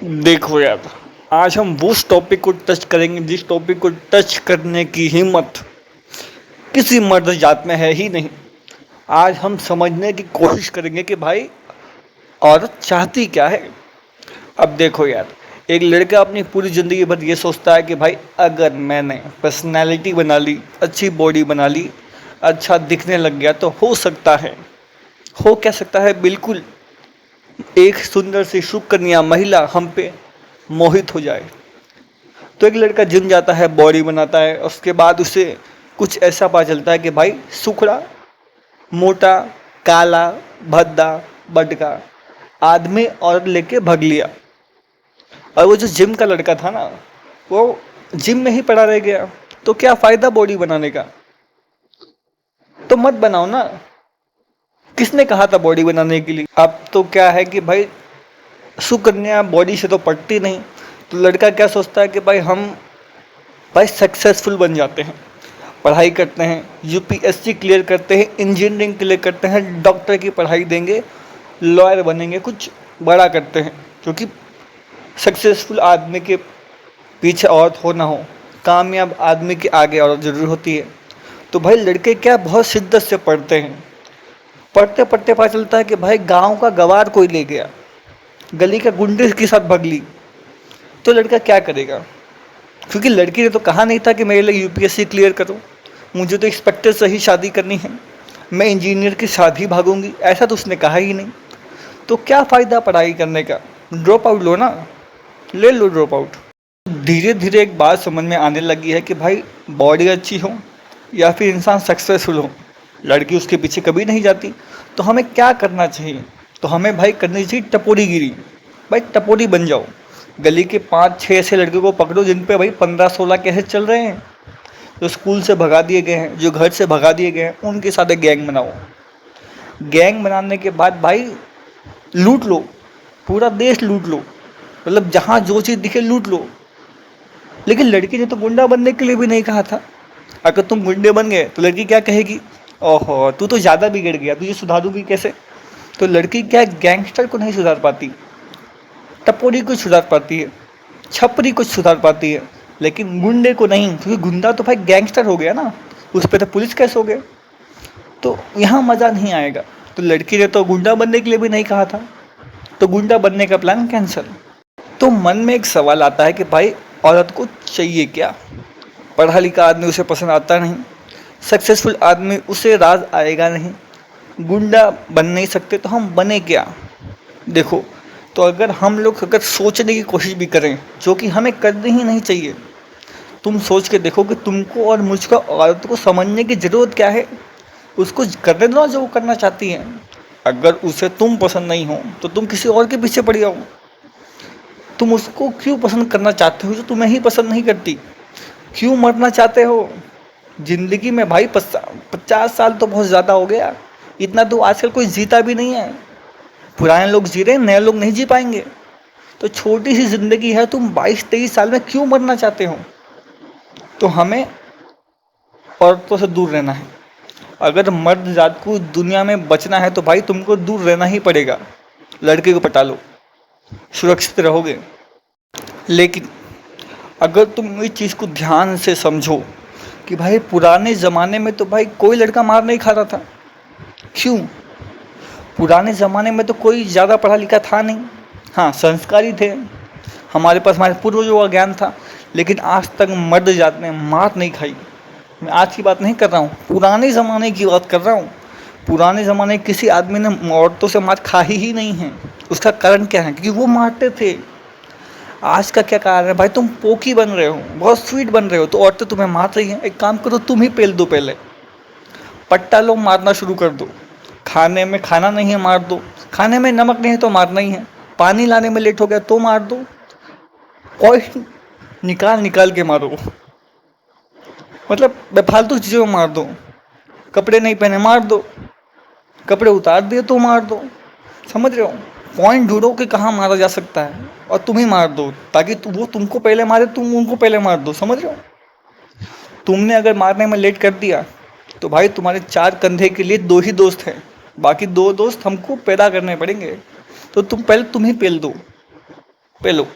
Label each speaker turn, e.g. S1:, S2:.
S1: देखो यार, आज हम उस टॉपिक को टच करेंगे जिस टॉपिक को टच करने की हिम्मत किसी मर्द जात में है ही नहीं। आज हम समझने की कोशिश करेंगे कि भाई औरत चाहती क्या है। अब देखो यार, एक लड़का अपनी पूरी ज़िंदगी भर ये सोचता है कि भाई अगर मैंने पर्सनैलिटी बना ली, अच्छी बॉडी बना ली, अच्छा दिखने लग गया तो हो सकता है, हो क्या सकता है, बिल्कुल एक सुंदर सी शुभ महिला हम पे मोहित हो जाए। तो एक लड़का जिम जाता है, बॉडी बनाता है, उसके बाद उसे कुछ ऐसा पता चलता है कि भाई सुखड़ा, मोटा, काला, भद्दा, बटका आदमी और लेके भग लिया। और वो जो जिम का लड़का था ना, वो जिम में ही पड़ा रह गया। तो क्या फ़ायदा बॉडी बनाने का? तो मत बनाओ ना। किसने कहा था बॉडी बनाने के लिए? अब तो क्या है कि भाई सुकन्या बॉडी से तो पटती नहीं। तो लड़का क्या सोचता है कि भाई सक्सेसफुल बन जाते हैं, पढ़ाई करते हैं, यूपीएससी क्लियर करते हैं, इंजीनियरिंग क्लियर करते हैं, डॉक्टर की पढ़ाई देंगे, लॉयर बनेंगे, कुछ बड़ा करते हैं। क्योंकि सक्सेसफुल आदमी के पीछे औरत हो ना हो, कामयाब आदमी के आगे औरत जरूर होती है। तो भाई लड़के क्या बहुत शिद्दत से पढ़ते हैं। पढ़ते पढ़ते पता चलता है कि भाई गांव का गवार कोई ले गया, गली का गुंडे के साथ भग ली। तो लड़का क्या करेगा? क्योंकि लड़की ने तो कहा नहीं था कि मेरे लिए यूपीएससी क्लियर करो, मुझे तो इंस्पेक्टर से ही शादी करनी है, मैं इंजीनियर के साथ ही भागूंगी, ऐसा तो उसने कहा ही नहीं। तो क्या फ़ायदा पढ़ाई करने का? ड्रॉप आउट लो ना, ले लो ड्रॉप आउट। धीरे धीरे एक बात समझ में आने लगी है कि भाई बॉडी अच्छी हो या फिर इंसान सक्सेसफुल हो, लड़की उसके पीछे कभी नहीं जाती। तो हमें क्या करना चाहिए? तो हमें भाई करनी चाहिए टपोरी गिरी। भाई टपोरी बन जाओ, गली के 5-6 ऐसे लड़के को पकड़ो जिन पे भाई 15-16 केसेस चल रहे हैं, जो स्कूल से भगा दिए गए हैं, जो घर से भगा दिए गए हैं, उनके साथ एक गैंग बनाओ। गैंग बनाने के बाद भाई लूट लो, पूरा देश लूट लो, मतलब जहाँ जो चीज़ दिखे लूट लो। लेकिन लड़की ने तो गुंडा बनने के लिए भी नहीं कहा था। अगर तुम गुंडे बन गए तो लड़की क्या कहेगी? ओहो तू तो ज़्यादा बिगड़ गया, तुझे सुधारूंगी कैसे? तो लड़की क्या गैंगस्टर को नहीं सुधार पाती, टपोरी को सुधार पाती है, छपरी को सुधार पाती है, लेकिन गुंडे को नहीं। क्योंकि गुंडा तो भाई गैंगस्टर हो गया ना, उस पर तो पुलिस केस हो गए। तो यहाँ मज़ा नहीं आएगा। तो लड़की ने तो गुंडा बनने के लिए भी नहीं कहा था, तो गुंडा बनने का प्लान कैंसिल। तो मन में एक सवाल आता है कि भाई औरत को चाहिए क्या? पढ़ा लिखा आदमी उसे पसंद आता नहीं, सक्सेसफुल आदमी उसे राज आएगा नहीं, गुंडा बन नहीं सकते, तो हम बने क्या? देखो, तो अगर हम लोग अगर सोचने की कोशिश भी करें, जो कि हमें करनी ही नहीं चाहिए, तुम सोच के देखो कि तुमको और मुझको औरत को समझने की ज़रूरत क्या है। उसको करने दो जो वो करना चाहती है। अगर उसे तुम पसंद नहीं हो तो तुम किसी और के पीछे पड़ जाओ। तुम उसको क्यों पसंद करना चाहते हो जो तुम्हें ही पसंद नहीं करती? क्यों मरना चाहते हो जिंदगी में? भाई 50 साल तो बहुत ज़्यादा हो गया, इतना तो आजकल कोई जीता भी नहीं है। पुराने लोग जी रहे हैं, नए लोग नहीं जी पाएंगे। तो छोटी सी ज़िंदगी है, तुम 22-23 साल में क्यों मरना चाहते हो? तो हमें औरतों से दूर रहना है। अगर मर्द जात को दुनिया में बचना है तो भाई तुमको दूर रहना ही पड़ेगा। लड़के को पटा लो, सुरक्षित रहोगे। लेकिन अगर तुम इस चीज़ को ध्यान से समझो कि भाई पुराने ज़माने में तो भाई कोई लड़का मार नहीं खाता था। क्यों? पुराने ज़माने में तो कोई ज़्यादा पढ़ा लिखा था नहीं, हाँ संस्कारी थे, हमारे पास हमारे पूर्वजों का ज्ञान था। लेकिन आज तक मर्द जात ने मार नहीं खाई। मैं आज की बात नहीं कर रहा हूँ, पुराने ज़माने की बात कर रहा हूँ। पुराने ज़माने किसी आदमी ने औरतों से मार खाई ही नहीं है। उसका कारण क्या है? क्योंकि वो मारते थे। आज का क्या कारण है? भाई तुम पोकी बन रहे हो, बहुत स्वीट बन रहे हो, तो औरतें तुम्हें मार रही हैं। एक काम करो, तुम ही पेल दो, पहले पट्टा लो, मारना शुरू कर दो। खाने में खाना नहीं है, मार दो। खाने में नमक नहीं है तो मारना ही है। पानी लाने में लेट हो गया तो मार दो। पॉइंट निकाल निकाल के मारो, मतलब बेफालतू चीज़ों में मार दो। कपड़े नहीं पहने मार दो, कपड़े उतार दिए तो मार दो। समझ रहे हो? पॉइंट ढूंढो कि कहाँ मारा जा सकता है और तुम ही मार दो, ताकि वो तुमको पहले मारे, तुम उनको पहले मार दो। समझ रहे हो? तुमने अगर मारने में लेट कर दिया तो भाई तुम्हारे 4 कंधे के लिए 2 ही दोस्त हैं, बाकी 2 दोस्त हमको पैदा करने पड़ेंगे। तो तुम ही पेल दो। पे लो।